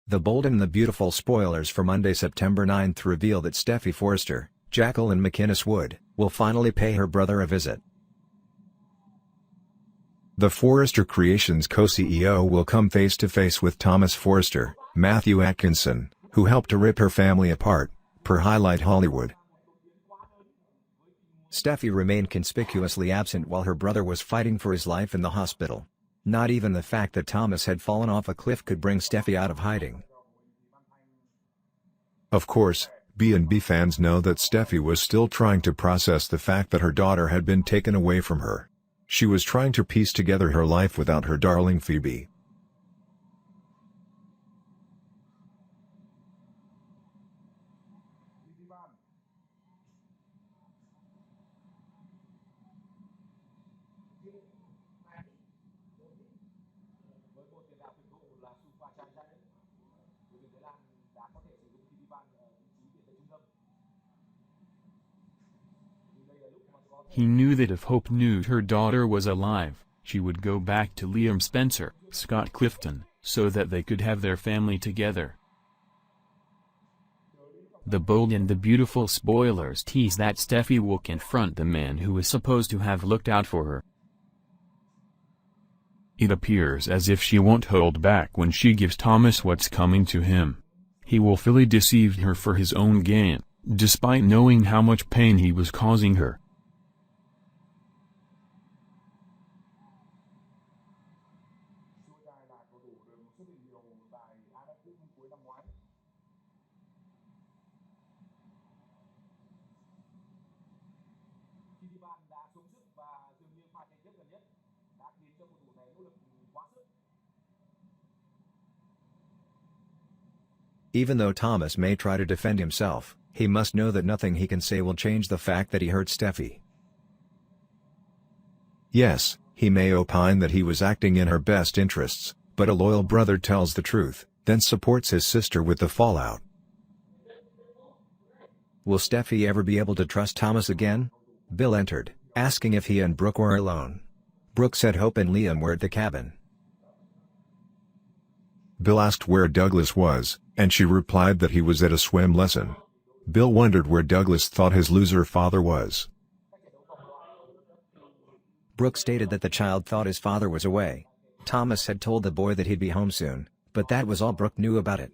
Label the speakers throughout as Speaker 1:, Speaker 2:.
Speaker 1: The Bold and the Beautiful spoilers for Monday, September 9th reveal that Steffi Forrester, Jacqueline McInnes Wood, will finally pay her brother a visit. The Forrester Creations co-CEO will come face-to-face with Thomas Forrester, Matthew Atkinson, who helped to rip her family apart, per Highlight Hollywood. Steffi remained conspicuously absent while her brother was fighting for his life in the hospital. Not even the fact that Thomas had fallen off a cliff could bring Steffi out of hiding.
Speaker 2: Of course, B&B fans know that Steffi was still trying to process the fact that her daughter had been taken away from her. She was trying to piece together her life without her darling Phoebe.
Speaker 3: He knew that if Hope knew her daughter was alive, she would go back to Liam Spencer, Scott Clifton, so that they could have their family together. The Bold and the Beautiful spoilers tease that Steffi will confront the man who is supposed to have looked out for her. It appears as if she won't hold back when she gives Thomas what's coming to him. He willfully deceived her for his own gain, despite knowing how much pain he was causing her.
Speaker 1: Even though Thomas may try to defend himself, he must know that nothing he can say will change the fact that he hurt Steffi.
Speaker 2: Yes, he may opine that he was acting in her best interests, but a loyal brother tells the truth, then supports his sister with the fallout.
Speaker 1: Will Steffi ever be able to trust Thomas again? Bill entered, asking if he and Brooke were alone. Brooke said Hope and Liam were at the cabin.
Speaker 2: Bill asked where Douglas was, and she replied that he was at a swim lesson. Bill wondered where Douglas thought his loser father was.
Speaker 1: Brooke stated that the child thought his father was away. Thomas had told the boy that he'd be home soon, but that was all Brooke knew about it.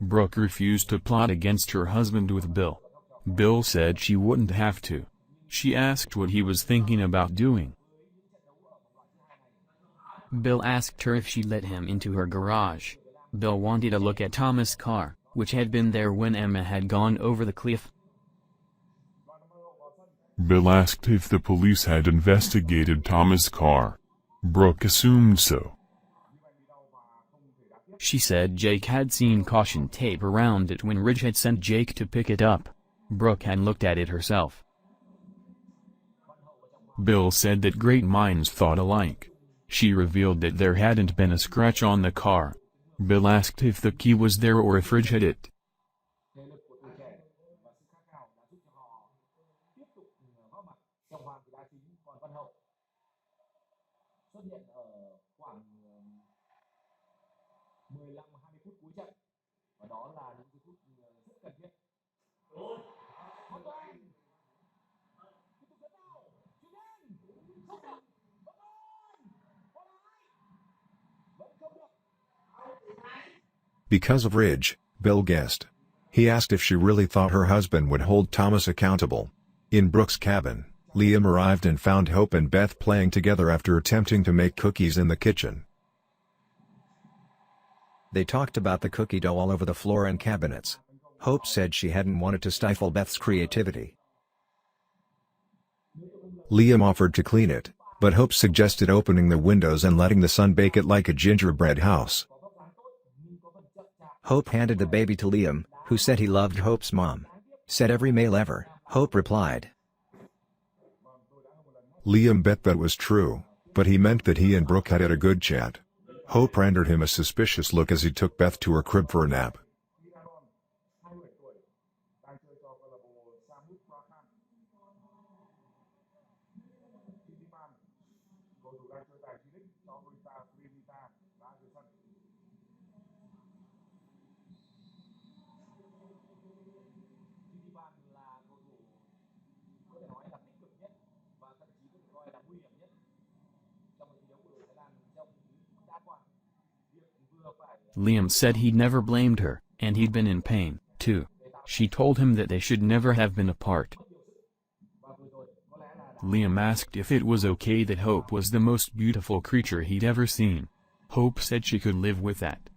Speaker 3: Brooke refused to plot against her husband with Bill. Bill said she wouldn't have to. She asked what he was thinking about doing.
Speaker 4: Bill asked her if she let him into her garage. Bill wanted a look at Thomas' car, which had been there when Emma had gone over the cliff.
Speaker 5: Bill asked if the police had investigated Thomas' car. Brooke assumed so.
Speaker 4: She said Jake had seen caution tape around it when Ridge had sent Jake to pick it up. Brooke had looked at it herself.
Speaker 3: Bill said that great minds thought alike. She revealed that there hadn't been a scratch on the car. Bill asked if the key was there or if Ridge had it.
Speaker 2: Because of Ridge, Bill guessed. He asked if she really thought her husband would hold Thomas accountable. In Brooke's cabin, Liam arrived and found Hope and Beth playing together after attempting to make cookies in the kitchen.
Speaker 1: They talked about the cookie dough all over the floor and cabinets. Hope said she hadn't wanted to stifle Beth's creativity.
Speaker 2: Liam offered to clean it, but Hope suggested opening the windows and letting the sun bake it like a gingerbread house.
Speaker 1: Hope handed the baby to Liam, who said he loved Hope's mom. Said every male ever, Hope replied.
Speaker 2: Liam bet that was true, but he meant that he and Brooke had a good chat. Hope rendered him a suspicious look as he took Beth to her crib for a nap.
Speaker 4: Liam said he'd never blamed her, and he'd been in pain, too. She told him that they should never have been apart. Liam asked if it was okay that Hope was the most beautiful creature he'd ever seen. Hope said she could live with that.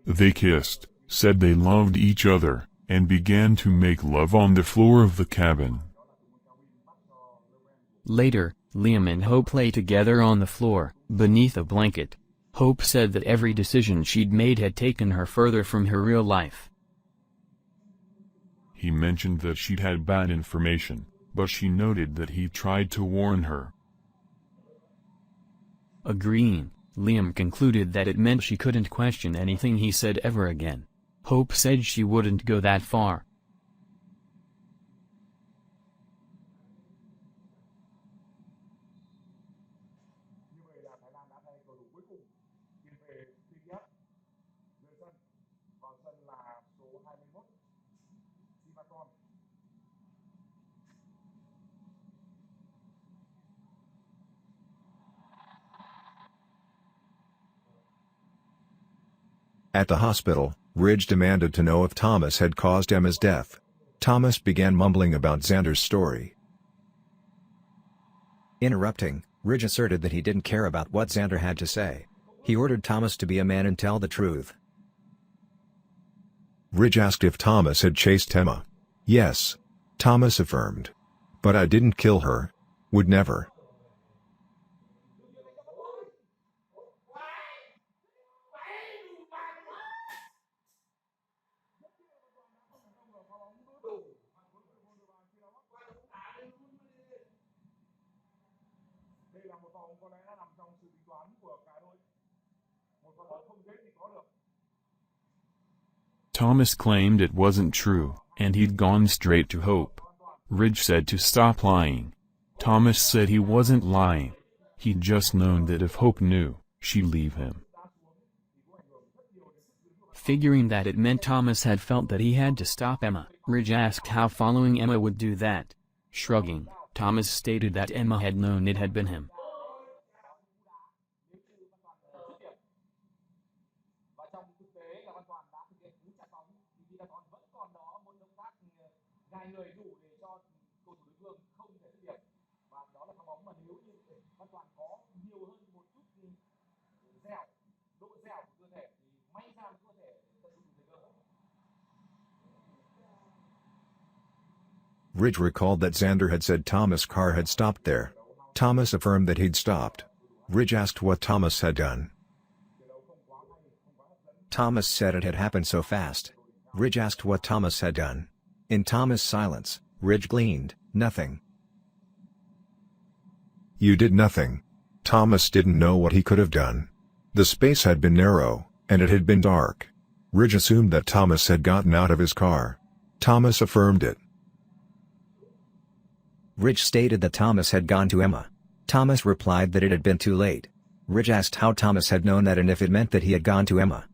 Speaker 5: They kissed, said they loved each other, and began to make love on the floor of the cabin.
Speaker 4: Later, Liam and Hope lay together on the floor, beneath a blanket. Hope said that every decision she'd made had taken her further from her real life.
Speaker 5: He mentioned that she'd had bad information, but she noted that he tried to warn her.
Speaker 4: Agreeing, Liam concluded that it meant she couldn't question anything he said ever again. Hope said she wouldn't go that far.
Speaker 2: At the hospital, Ridge demanded to know if Thomas had caused Emma's death. Thomas began mumbling about Xander's story.
Speaker 1: Interrupting, Ridge asserted that he didn't care about what Xander had to say. He ordered Thomas to be a man and tell the truth.
Speaker 2: Ridge asked if Thomas had chased Emma. Yes. Thomas affirmed. But I didn't kill her. Would never.
Speaker 3: Thomas claimed it wasn't true, and he'd gone straight to Hope. Ridge said to stop lying. Thomas said he wasn't lying. He'd just known that if Hope knew, she'd leave him.
Speaker 4: Figuring that it meant Thomas had felt that he had to stop Emma, Ridge asked how following Emma would do that. Shrugging, Thomas stated that Emma had known it had been him.
Speaker 2: Ridge recalled that Xander had said Thomas' car had stopped there. Thomas affirmed that he'd stopped. Ridge asked what Thomas had done.
Speaker 1: Thomas said it had happened so fast. Ridge asked what Thomas had done. In Thomas' silence, Ridge gleaned, nothing.
Speaker 2: You did nothing. Thomas didn't know what he could have done. The space had been narrow, and it had been dark. Ridge assumed that Thomas had gotten out of his car. Thomas affirmed it.
Speaker 1: Ridge stated that Thomas had gone to Emma. Thomas replied that it had been too late. Ridge asked how Thomas had known that and if it meant that he had gone to Emma.